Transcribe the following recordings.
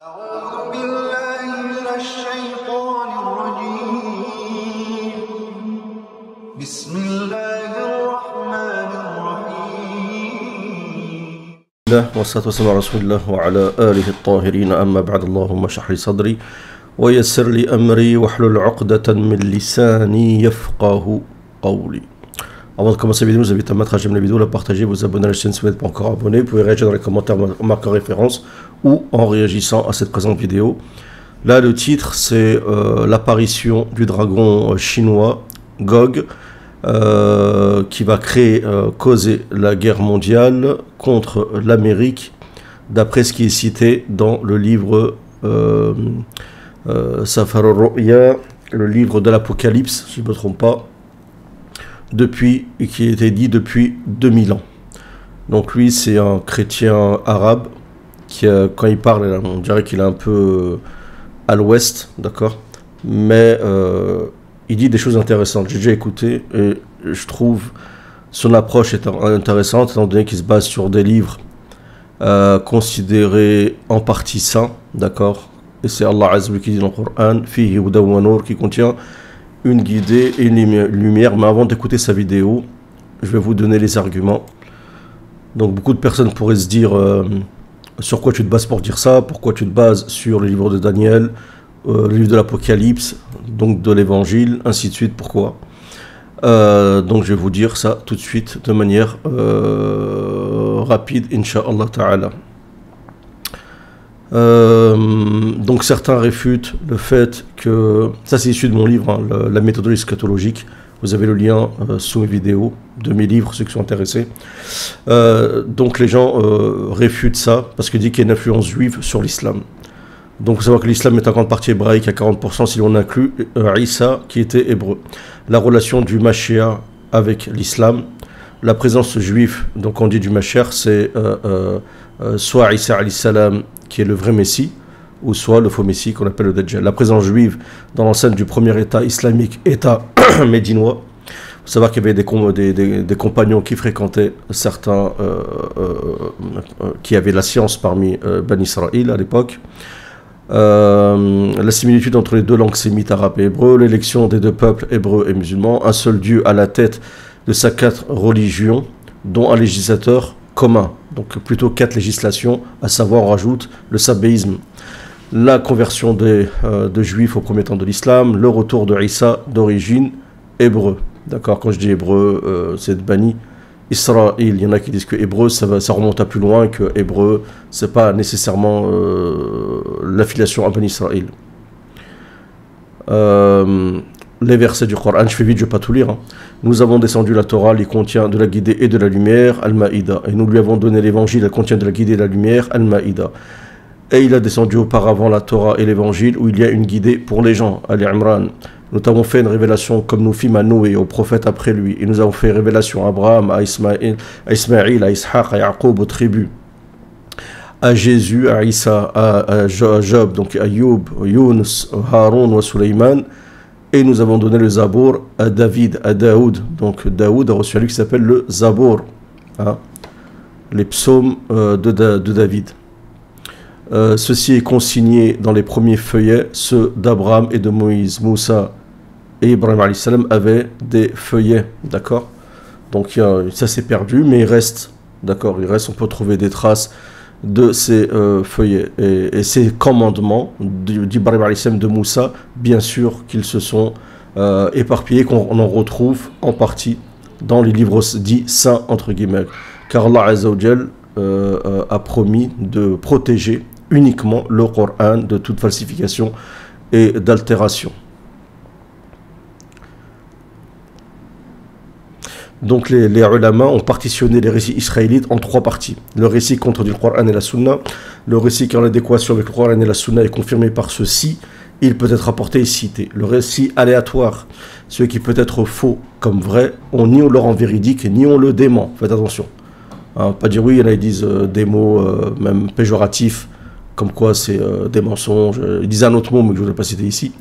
أعوذ بالله من الشيطان الرجيم بسم الله الرحمن الرحيم والصلاة والسلام على رسول الله وعلى آله الطاهرين أما بعد اللهم اشرح لي صدري ويسر لي أمري واحلل عقدة من لساني يفقه قولي. Avant de commencer la vidéo, je vous invite à mettre à j'aime la vidéo, la partager, vous abonner à la chaîne si vous n'êtes pas encore abonné. Vous pouvez réagir dans les commentaires en marquant référence ou en réagissant à cette présente vidéo. Là, le titre, c'est l'apparition du dragon chinois, Gog, qui va causer la guerre mondiale contre l'Amérique, d'après ce qui est cité dans le livre Safar al-Ru'ya, le livre de l'Apocalypse, si je ne me trompe pas, qui a été dit depuis 2000 ans. Donc lui, c'est un chrétien arabe qui, quand il parle, on dirait qu'il est un peu à l'ouest, d'accord, mais il dit des choses intéressantes. J'ai déjà écouté et je trouve son approche est intéressante, étant donné qu'il se base sur des livres considérés en partie saints, d'accord, et c'est Allah Azza wa Jalla qui dit dans le Coran, Fihi hudan wa nur, qui contient une guidée et une lumière. Mais avant d'écouter sa vidéo, je vais vous donner les arguments. Donc beaucoup de personnes pourraient se dire sur quoi tu te bases pour dire ça, pourquoi tu te bases sur le livre de Daniel, le livre de l'Apocalypse, donc de l'Évangile, ainsi de suite, pourquoi. Donc je vais vous dire ça tout de suite de manière rapide, Inch'Allah Ta'ala. Donc certains réfutent le fait que, ça c'est issu de mon livre, hein, la méthodologie scatologique, vous avez le lien sous mes vidéos de mes livres, ceux qui sont intéressés. Donc les gens réfutent ça parce qu'ils disent qu'il y a une influence juive sur l'islam. Donc il faut savoir que l'islam est en grande partie hébraïque à 40% si l'on inclut Isa qui était hébreu. La relation du Mashiach avec l'islam, la présence juive, donc on dit du Mashiach, c'est soit Isa alayhi salam qui est le vrai Messie, ou soit le faux Messie qu'on appelle le Dajjal. La présence juive dans l'enceinte du premier État islamique, État médinois. Il faut savoir qu'il y avait des compagnons qui fréquentaient certains qui avaient la science parmi Bani Israël à l'époque. La similitude entre les deux langues sémites, arabe et hébreu, l'élection des deux peuples, hébreux et musulmans, un seul Dieu à la tête de sa 4 religions, dont un législateur commun, donc plutôt 4 législations, à savoir on rajoute le sabéisme, la conversion de juifs au premier temps de l'islam, le retour de Isa d'origine hébreu. D'accord, quand je dis hébreu, c'est de Bani Israël. Il y en a qui disent que hébreu, ça remonte à plus loin, que hébreu, c'est pas nécessairement l'affiliation à Bani Israël. Les versets du Coran, je fais vite, je ne vais pas tout lire. Hein. Nous avons descendu la Torah, elle contient de la guidée et de la lumière, Al-Ma'ida. Et nous lui avons donné l'évangile, elle contient de la guidée et de la lumière, Al-Ma'ida. Et il a descendu auparavant la Torah et l'évangile, où il y a une guidée pour les gens, Al-Imran. Nous t'avons fait une révélation comme nous fîmes à Noé et aux prophètes après lui. Et nous avons fait révélation à Abraham, à Ismaïl, à Ishaq, à Yaqub, aux tribus. À Jésus, à Isa, à Job, donc à Youb, Yunus, Haroun ou Suleyman. Et nous avons donné le Zabour à David, à Daoud. Donc Daoud a reçu un livre qui s'appelle le Zabour, hein, les psaumes de David. Ceci est consigné dans les premiers feuillets, ceux d'Abraham et de Moïse. Moussa et Ibrahim alayhi salam avaient des feuillets, d'accord. Donc ça s'est perdu, mais il reste, d'accord, on peut trouver des traces de ces feuillets et ces commandements d'Ibrahim alayhi salam, de Moussa, bien sûr qu'ils se sont éparpillés, qu'on en retrouve en partie dans les livres dits saints entre guillemets, car Allah Azza wa Jalla a promis de protéger uniquement le Coran de toute falsification et d'altération. Donc les ulama ont partitionné les récits israélites en 3 parties. Le récit contredit le Coran et la Sunna. Le récit qui est en adéquation avec le Coran et la Sunna est confirmé par ceci. Il peut être rapporté et cité. Le récit aléatoire, ce qui peut être faux comme vrai, ni on le rend véridique, ni on le dément. Faites attention. Hein, pas dire oui, il y en a qui disent des mots même péjoratifs, comme quoi c'est des mensonges. Ils disent un autre mot, mais que je ne vais pas citer ici.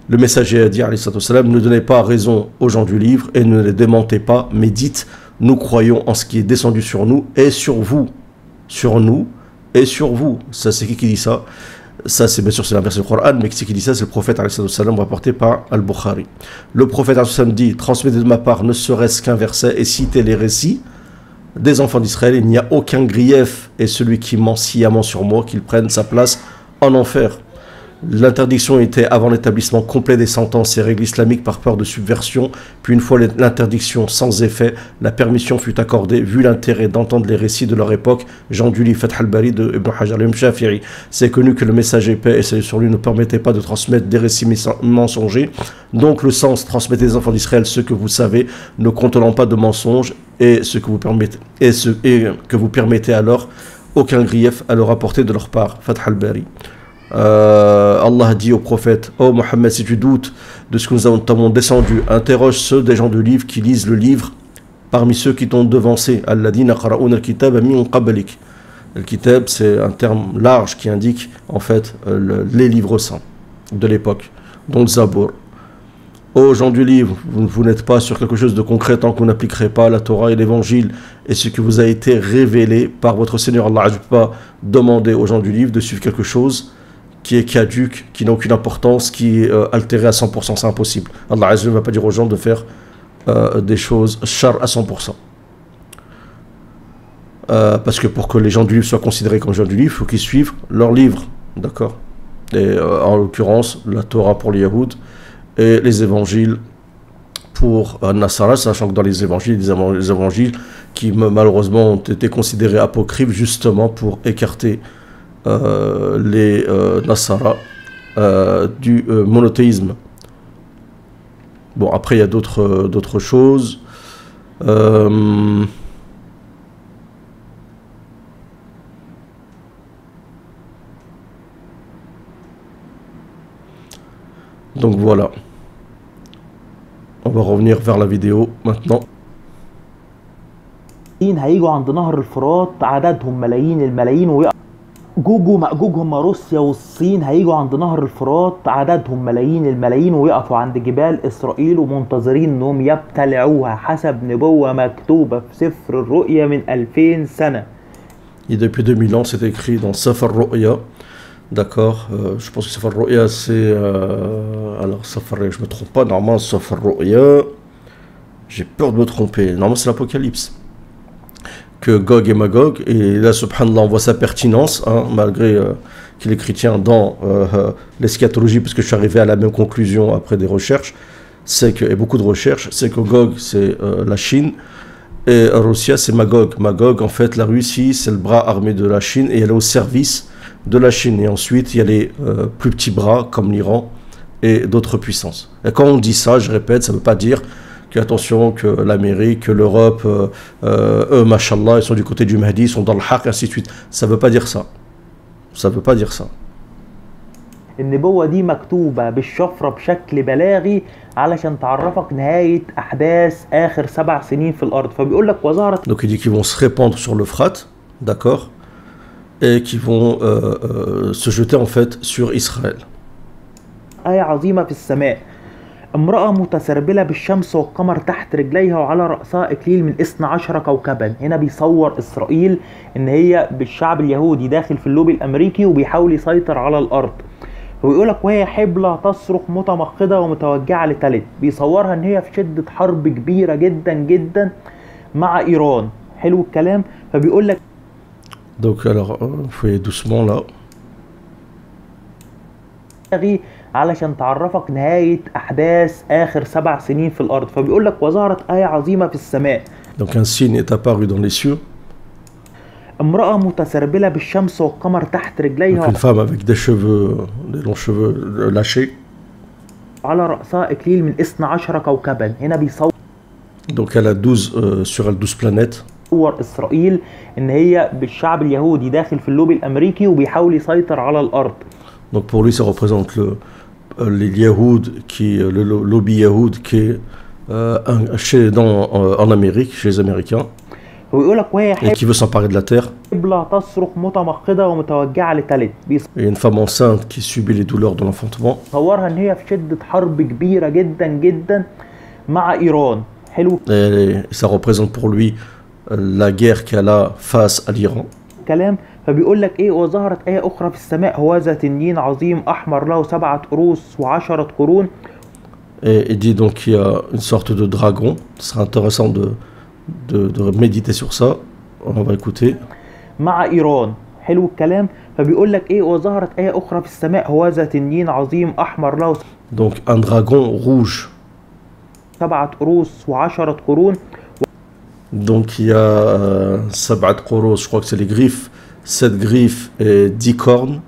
Le messager a dit, alayhi salam, ne donnez pas raison aux gens du livre et ne les démentez pas, mais dites, nous croyons en ce qui est descendu sur nous et sur vous. Sur nous et sur vous. Ça, c'est qui dit ça? Ça, c'est bien sûr c'est la version du Coran, mais qui dit ça? C'est le prophète alayhi salam rapporté par Al-Bukhari. Le prophète alayhi salam dit: transmettez de ma part ne serait-ce qu'un verset et citez les récits des enfants d'Israël. Il n'y a aucun grief, et celui qui ment sciemment sur moi, qu'il prenne sa place en enfer. L'interdiction était avant l'établissement complet des sentences et règles islamiques par peur de subversion. Puis une fois l'interdiction sans effet, la permission fut accordée, vu l'intérêt d'entendre les récits de leur époque. Jean du livre Fath al-Bari de Ibn Hajar al-Shafi'i. C'est connu que le messager paix et salut sur lui ne permettait pas de transmettre des récits mensongers. Donc le sens: transmettez des enfants d'Israël ce que vous savez, ne contenant pas de mensonges, et ce que vous permettez, que vous permettez alors aucun grief à leur apporter de leur part. Fath al-Bari. Allah dit au prophète: ô Mohammed, si tu doutes de ce que nous avons descendu, interroge ceux des gens de livre qui lisent le livre parmi ceux qui t'ont devancé. Alladhina qara'una al-kitaba min qablik. Le kitab, c'est un terme large qui indique en fait les livres saints de l'époque, dont le Zabour. Ô gens du livre, vous n'êtes pas sur quelque chose de concret tant que vous n'appliquerez pas la Torah et l'évangile et ce qui vous a été révélé par votre Seigneur. Allah ne peut pas demander aux gens du livre de suivre quelque chose qui est caduque, qui n'a aucune importance, qui est altéré à 100%, c'est impossible. Allah ne va pas dire aux gens de faire des choses char à 100%. Parce que pour que les gens du livre soient considérés comme gens du livre, il faut qu'ils suivent leur livre, d'accord? Et en l'occurrence, la Torah pour les Yahoud et les évangiles pour Nasara, sachant que dans les évangiles, les évangiles qui malheureusement ont été considérés apocryphes justement pour écarter les Nasara du monothéisme. Bon, après il y a d'autres choses. Donc voilà. On va revenir vers la vidéo maintenant. هيجوا عند نهر الفرات عددهم ملايين الملايين جوج ومأجوج هم روسيا والصين هيجوا عند نهر الفرات عددهم ملايين الملايين ويقفوا عند جبال إسرائيل ومنتظرين انهم يبتلعوها حسب نبوة مكتوبة في سفر الرؤيا من 2000 سنة. Et depuis 2000 ans, c'est écrit dans Safar Ru'ya. D'accord, je pense que Safar Ru'ya c'est... alors Safar Ru'ya, je me trompe pas, normalement Safar Ru'ya, j'ai peur de me tromper, normalement c'est l'Apocalypse. Que Gog et Magog, et là subhanallah on voit sa pertinence, hein, malgré qu'il est chrétien dans l'eschatologie, parce que je suis arrivé à la même conclusion après des recherches, c'est que, et beaucoup de recherches, c'est que Gog c'est la Chine, et Russia c'est Magog. Magog en fait la Russie c'est le bras armé de la Chine, et elle est au service de la Chine, et ensuite il y a les plus petits bras comme l'Iran et d'autres puissances. Et quand on dit ça, je répète, ça ne veut pas dire que attention que l'Amérique, que l'Europe, eux, machallah, ils sont du côté du Mahdi, ils sont dans le haq, ainsi de suite. Ça ne veut pas dire ça. Ça ne veut pas dire ça. النبوة دي مكتوبة بالشفرة بشكل بلاغي علشان تعرفك نهاية أحداث آخر 7 سنين في الأرض. فبيقول لك وظهرت. Donc il dit qu'ils vont se répandre sur l'Euphrate, d'accord, et qui vont se jeter en fait sur Israël. آية عظيمة في السماء. امرأة متسربلة بالشمس والقمر تحت رجليها وعلى رأسها إكليل من 12 كوكبا. هنا بيصور إسرائيل إن هي بالشعب اليهودي داخل في اللوبي الأمريكي وبيحاول يسيطر على الأرض. ويقولك وهي حبلة تصرخ متمخضة ومتوجعة لتلد. بيصورها إن هي في شدة حرب كبيرة جدا جدا مع إيران. حلو الكلام. فبيقولك Donc alors, fouillez doucement là. علشان تعرفك نهاية أحداث آخر 7 سنين في الأرض. فبيقول لك وظهرت آية عظيمة في السماء. Donc un signe est apparu dans les cieux. امرأة متسربلة بالشمس والقمر تحت رجليها. Une femme avec des cheveux, des longs cheveux lâchés. على رأسها إكليل من 12 كوكبا. هنا بيصور. Donc elle a 12 sur elle 12 planètes. صور إسرائيل إن هي بالشعب اليهودي داخل في اللوبي الأمريكي وبيحاول يسيطر على الأرض. Donc pour lui ça représente les Yahoud, le lobby Yahoud qui est en Amérique, chez les Américains, et qui veut s'emparer de la terre. Et une femme enceinte qui subit les douleurs de l'enfantement. Et ça représente pour lui la guerre qu'elle a face à l'Iran. فبيقول لك ايه، وظهرت آية أخرى في السماء هوذا تنين عظيم أحمر له 7 رؤوس و10 قرون. Et il dit donc qu'il y a une sorte de dragon. Ce sera intéressant de méditer sur ça. On va écouter. مع إيران. حلو الكلام. فبيقول لك ايه، وظهرت آية أخرى في السماء هوذا تنين عظيم أحمر له Donc un dragon rouge. 7 رؤوس و10 قرون. Donc il y a Sab'at Qoros, je crois que c'est les griffes, 7 griffes et 10 cornes.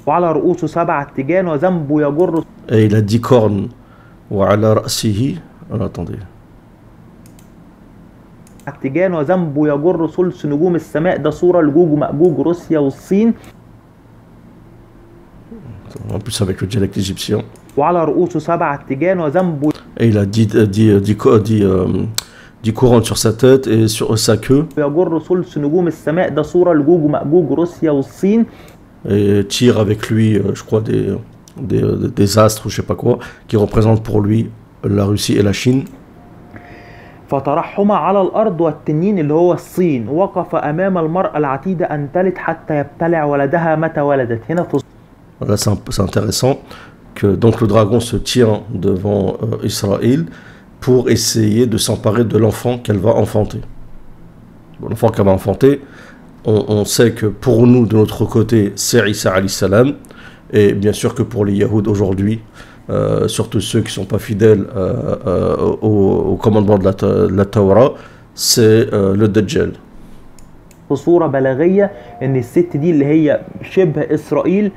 وعلى رؤوسه 7 تيجان وذنبه يجر. Et il a 10 cornes. وعلى رأسه. Alors attendez. تيجان وذنبه يجر ثلث نجوم السماء. ده صورة لجوج ومأجوج روسيا والصين. En plus avec le dialecte égyptien. وعلى رؤوسه 7 تيجان وذنبه. Et il a 10 couronnes sur sa tête et sur sa queue. يجر ثلث نجوم السماء. ده صورة لجوج ومأجوج روسيا والصين. Et tire avec lui, je crois, des astres ou je sais pas quoi, qui représentent pour lui la Russie et la Chine. فترحم على الأرض والتنين اللي هو الصين وقف أمام المرأة العتيدة أن تلد حتى يبتلع ولدها متى ولدت. هنا في Là, c'est intéressant que donc le dragon se tient devant Israël pour essayer de s'emparer de l'enfant qu'elle va enfanter. Bon, l'enfant qu'elle va enfanter, on sait que pour nous, de notre côté, c'est Isa alayhi salam, et bien sûr que pour les Yahoud aujourd'hui, surtout ceux qui ne sont pas fidèles au commandement de la Torah, c'est le Dajjal. صورة بلاغية إن الست دي اللي هي شبه إسرائيل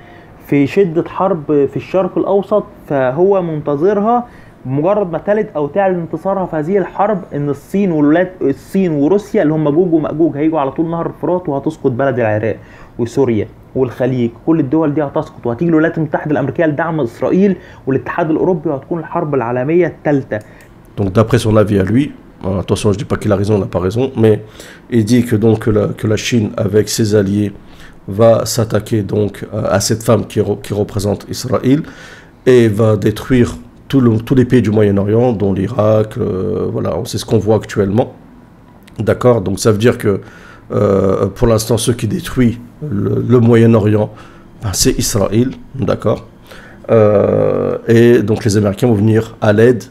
في شدة حرب في الشرق الأوسط، فهو منتظرها مجرد ما تلد أو تعلن انتصارها في هذه الحرب إن الصين وروسيا اللي هم جوج ومأجوج هيجوا على طول نهر الفرات وهتسقط بلد العراق وسوريا والخليج. كل الدول دي هتسقط وهتيجي الولايات المتحدة الأمريكية لدعم إسرائيل والاتحاد الأوروبي وهتكون الحرب العالمية الثالثة. Donc d'après son avis à lui, attention je dis pas qu'il a raison, il n'a pas raison, mais il dit que donc que la Chine avec ses alliés va s'attaquer donc à cette femme qui représente Israël et va détruire tous les pays du Moyen-Orient, dont l'Irak, voilà, c'est ce qu'on voit actuellement. D'accord, donc ça veut dire que pour l'instant, ceux qui détruisent le Moyen-Orient, ben, c'est Israël, d'accord. Et donc les Américains vont venir à l'aide,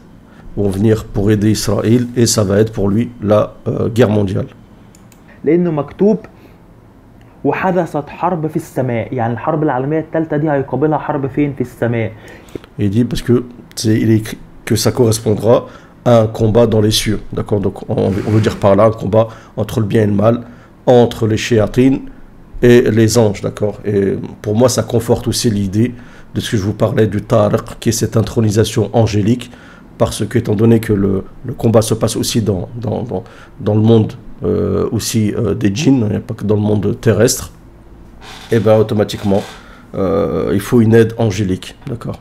vont venir pour aider Israël, et ça va être pour lui la guerre mondiale. لأنه مكتوب وحدثت حرب في السماء، يعني الحرب العالمية الثالثة دي هيقابلها حرب فين؟ في السماء. Et il dit parce que il est écrit que ça correspondra à un combat dans les cieux, d'accord. Donc on veut dire par là un combat entre le bien et le mal, entre les shéatines et les anges, d'accord. Et pour moi ça conforte aussi l'idée de ce que je vous parlais du Tariq, qui est cette intronisation angélique, parce que étant donné que le combat se passe aussi dans le monde aussi des djinns, il n'y a pas que dans le monde terrestre, et bien automatiquement il faut une aide angélique, d'accord.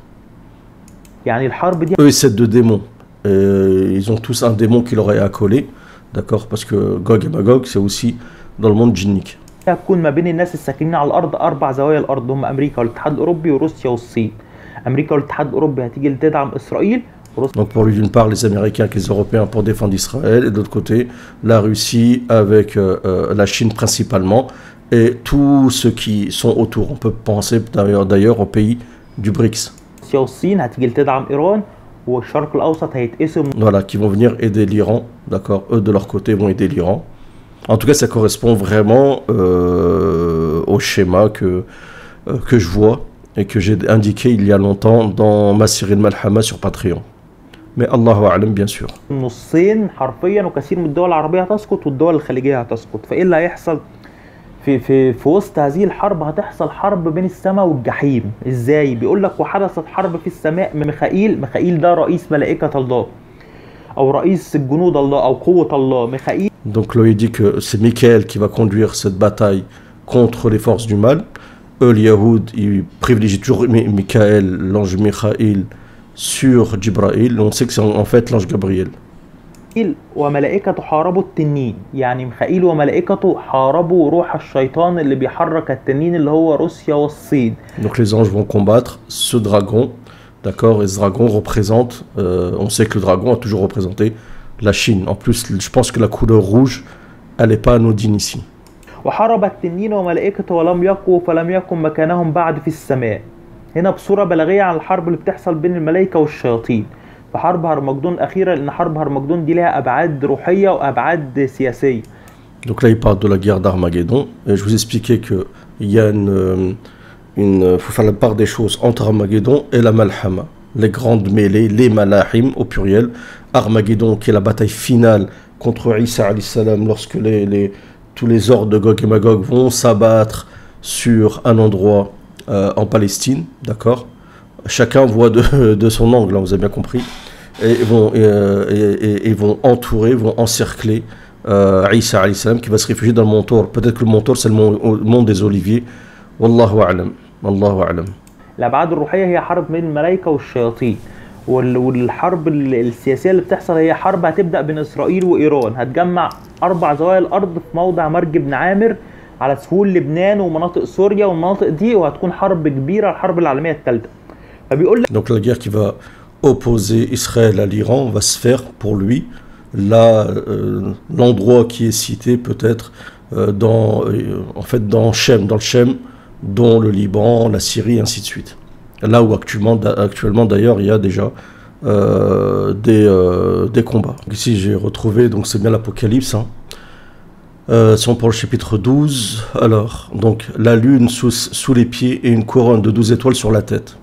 Eux, c'est 2 démons. Ils ont tous un démon qui leur est accolé, d'accord, parce que Gog et Magog, c'est aussi dans le monde djinnique. هتكون ما بين الناس الساكنين على الأرض 4 زوايا الأرض هم أمريكا والاتحاد الأوروبي وروسيا والصين. أمريكا والاتحاد الأوروبي هتيجي تدعم إسرائيل. Donc pour lui, d'une part, les Américains et les Européens pour défendre Israël, et de l'autre côté, la Russie avec la Chine principalement, et tous ceux qui sont autour. On peut penser d'ailleurs aux pays du BRICS. Voilà, qui vont venir aider l'Iran, d'accord. Eux de leur côté vont aider l'Iran. En tout cas, ça correspond vraiment au schéma que je vois et que j'ai indiqué il y a longtemps dans ma série de Malhama sur Patreon. Mais Allahu A'lam bien sûr. النصين حرفيا وكثير من الدول العربية هتسقط والدول الخليجية هتسقط. فإيه اللي هيحصل في وسط هذه الحرب؟ هتحصل حرب بين السماء والجحيم. ازاي؟ بيقول لك وحدثت حرب في السماء. ميخائيل ده رئيس ملائكة الله أو رئيس الجنود الله أو قوة الله. ميخائيل. Donc là il dit que c'est Michael qui va conduire cette bataille contre les forces du mal. Eux les Yahoud ils privilégient toujours Michael, l'ange Michael sur Jibraïl. On sait que c'est en fait l'ange Gabriel. وملائكته حاربوا التنين، يعني ميخائيل وملائكته حاربوا روح الشيطان اللي بيحرك التنين اللي هو روسيا والصين. Donc les anges vont combattre ce dragon, d'accord, et ce dragon représente, on sait que le dragon a toujours représenté la Chine. En plus, je pense que la couleur rouge, elle n'est pas anodine ici. وحارب التنين وملائكته ولم يقوا فلم يكن مكانهم بعد في السماء. هنا بصورة بلاغية عن الحرب اللي بتحصل بين الملائكة والشياطين في حرب هرمجدون الأخيرة، لأن حرب هرمجدون دي لها أبعاد روحية وأبعاد سياسية. Donc là, il parle de la guerre d'Armageddon. Et je vous expliquais qu'il y a faut faire la part des choses entre Armageddon et la Malhama. Les grandes mêlées, les Malahim au pluriel. Armageddon, qui est la bataille finale contre Isa alayhi salam, lorsque tous les ordres de Gog et Magog vont s'abattre sur un endroit en Palestine, d'accord. Chacun voit de son angle, hein, vous avez bien compris. Et vont entourer, vont encercler Isa alayhi salam, qui va se réfugier dans le mont Tour. Peut-être que le mont Tour, c'est le mont des Oliviers. Wallahu a'lam. Wallahu a'lam. الأبعاد الروحية هي حرب بين الملائكة والشياطين، والحرب السياسية اللي بتحصل هي حرب هتبدأ بين إسرائيل وإيران، هتجمع 4 زوايا الأرض في موضع مرج بن عامر على سهول لبنان ومناطق سوريا والمناطق دي، وهتكون حرب كبيرة، الحرب العالمية الثالثة. فبيقول لك Donc la guerre qui va opposer Israël à l'Iran va se faire pour lui. Là, l'endroit qui est cité peut-être dans Shem, dans le Shem, dont le Liban, la Syrie, ainsi de suite. Là où actuellement d'ailleurs, il y a déjà des combats. Ici, j'ai retrouvé, donc c'est bien l'Apocalypse. Hein. Si on prend le chapitre 12, alors, donc la lune sous les pieds et une couronne de 12 étoiles sur la tête.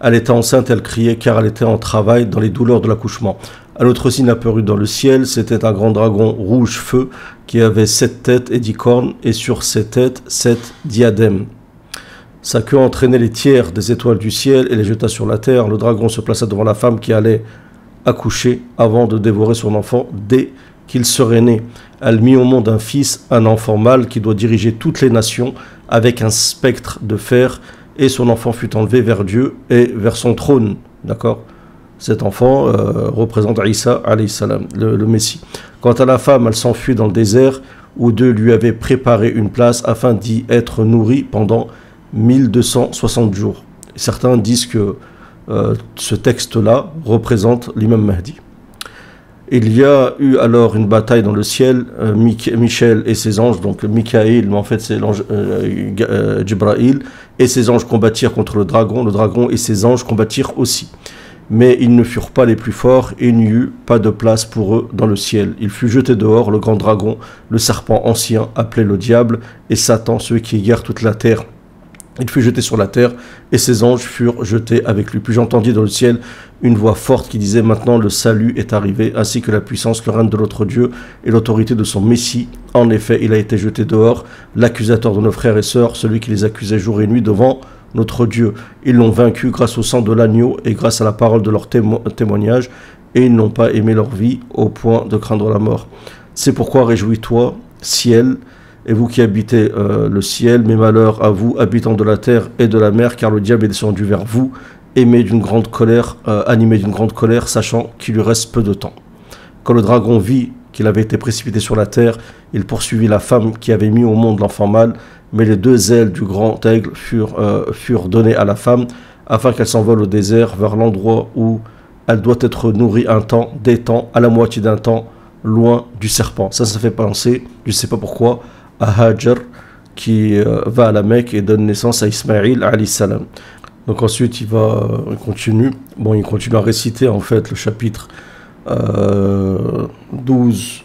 Elle était enceinte, elle criait car elle était en travail dans les douleurs de l'accouchement. Un autre signe apparut dans le ciel, c'était un grand dragon rouge feu qui avait 7 têtes et 10 cornes, et sur ses têtes 7 diadèmes. Sa queue entraînait les tiers des étoiles du ciel et les jeta sur la terre. Le dragon se plaça devant la femme qui allait accoucher avant de dévorer son enfant dès qu'il serait né. Elle mit au monde un fils, un enfant mâle qui doit diriger toutes les nations avec un spectre de fer, et son enfant fut enlevé vers Dieu et vers son trône. D'accord ? Cet enfant représente Isa alayhi salam, le Messie. Quant à la femme, elle s'enfuit dans le désert où Dieu lui avait préparé une place afin d'y être nourrie pendant 1260 jours. Certains disent que ce texte-là représente l'imam Mahdi. Il y a eu alors une bataille dans le ciel, Michel et ses anges, donc Michaël, mais en fait c'est l'ange Jibraïl, et ses anges combattirent contre le dragon et ses anges combattirent aussi. Mais ils ne furent pas les plus forts, et il n'y eut pas de place pour eux dans le ciel. Il fut jeté dehors, le grand dragon, le serpent ancien, appelé le diable, et Satan, celui qui égare toute la terre. Il fut jeté sur la terre, et ses anges furent jetés avec lui. Puis j'entendis dans le ciel une voix forte qui disait « Maintenant le salut est arrivé, ainsi que la puissance, le règne de notre Dieu et l'autorité de son Messie. En effet, il a été jeté dehors, l'accusateur de nos frères et sœurs, celui qui les accusait jour et nuit devant notre Dieu. Ils l'ont vaincu grâce au sang de l'agneau et grâce à la parole de leur témoignage, et ils n'ont pas aimé leur vie au point de craindre la mort. C'est pourquoi réjouis-toi, ciel, et vous qui habitez le ciel, mes malheurs à vous, habitants de la terre et de la mer, car le diable est descendu vers vous, animé d'une grande colère, sachant qu'il lui reste peu de temps. Quand le dragon vit qu'il avait été précipité sur la terre, il poursuivit la femme qui avait mis au monde l'enfant mâle, mais les 2 ailes du grand aigle furent données à la femme, afin qu'elle s'envole au désert vers l'endroit où elle doit être nourrie un temps, des temps, à la moitié d'un temps, loin du serpent. Ça fait penser, je ne sais pas pourquoi, à Hajar qui va à la Mecque et donne naissance à Ismaïl alayhi salam. Donc ensuite il continue à réciter en fait le chapitre 12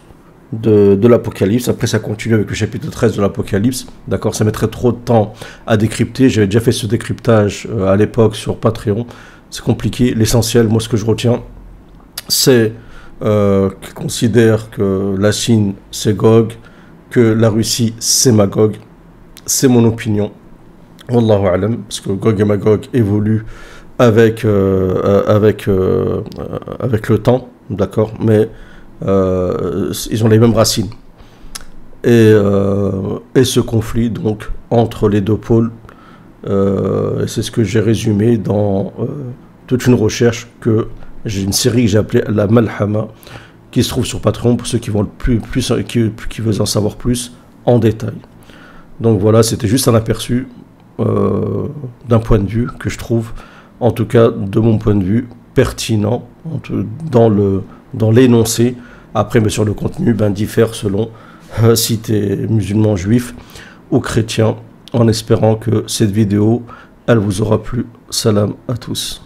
de l'Apocalypse. Après ça continue avec le chapitre 13 de l'Apocalypse. D'accord, ça mettrait trop de temps à décrypter. J'avais déjà fait ce décryptage à l'époque sur Patreon. C'est compliqué. L'essentiel, moi ce que je retiens, c'est qu'il considère que la Chine c'est Gog, que la Russie c'est Magog. C'est mon opinion. Wallahu a'lam, parce que Gog et Magog évoluent avec le temps, d'accord, mais ils ont les mêmes racines. Et ce conflit donc entre les 2 pôles, c'est ce que j'ai résumé dans toute une recherche que j'ai une série que j'ai appelée la Malhama, qui se trouve sur Patreon pour ceux qui veulent qui veulent en savoir plus en détail. Donc voilà, c'était juste un aperçu d'un point de vue que je trouve, en tout cas de mon point de vue, pertinent dans l'énoncé. Après, bien sûr, le contenu diffère selon si tu es musulman, juif ou chrétien, en espérant que cette vidéo, elle vous aura plu. Salam à tous.